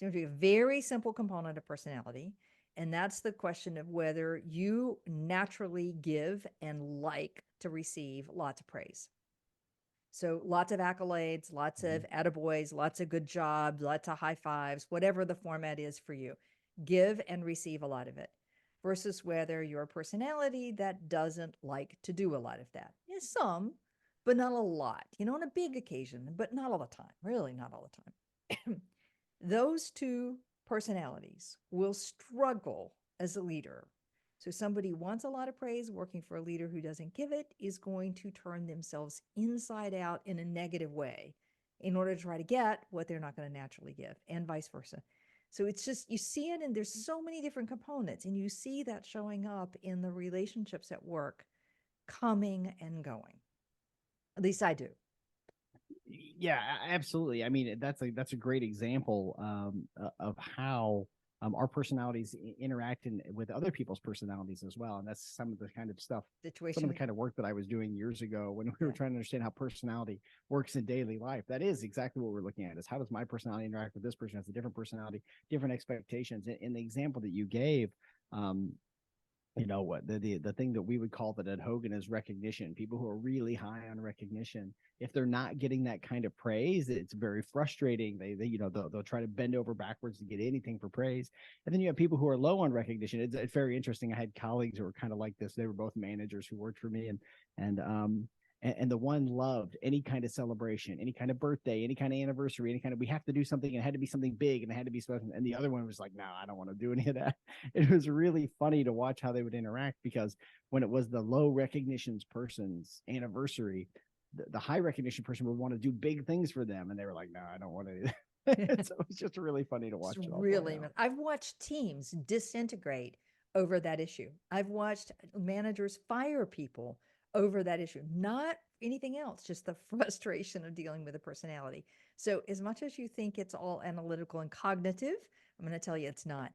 It's going to be a very simple component of personality. And that's the question of whether you naturally give and like to receive lots of praise. So lots of accolades, lots Mhm. of attaboys, lots of good jobs, lots of high fives, whatever the format is for you. Give and receive a lot of it versus whether your personality that doesn't like to do a lot of that. Yes, some, but not a lot. On a big occasion, but not all the time. Really not all the time. Those two personalities will struggle as a leader. So somebody who wants a lot of praise, working for a leader who doesn't give it, is going to turn themselves inside out in a negative way in order to try to get what they're not going to naturally give, and vice versa. So it's just, you see it, and there's so many different components, and you see that showing up in the relationships at work, coming and going. At least I do. Yeah, absolutely. I mean, that's a great example of how our personalities interact with other people's personalities as well. And that's some of the kind of stuff, some of the Situation. kind of work that I was doing years ago when we were Yeah. trying to understand how personality works in daily life. That is exactly what we're looking at: is how does my personality interact with this person? Has a different personality, different expectations. In the example that you gave, um, what the thing that we would call that at Hogan is recognition. People who are really high on recognition, if they're not getting that kind of praise, it's very frustrating. They'll try to bend over backwards to get anything for praise. And then you have people who are low on recognition. It's very interesting. I had colleagues who were kind of like this. They were both managers who worked for me, and the one loved any kind of celebration, any kind of birthday, any kind of anniversary, any kind of, we have to do something, and it had to be something big, and it had to be special. And the other one was like, no, I don't want to do any of that. It was really funny to watch how they would interact, because when it was the low recognitions person's anniversary, the high recognition person would want to do big things for them, and they were like, no, I don't want to. So it was just really funny to It's watch it all play really, out. I've watched teams disintegrate over that issue. I've watched managers fire people over that issue, not anything else, just the frustration of dealing with a personality. So, as much as you think it's all analytical and cognitive, I'm going to tell you it's not.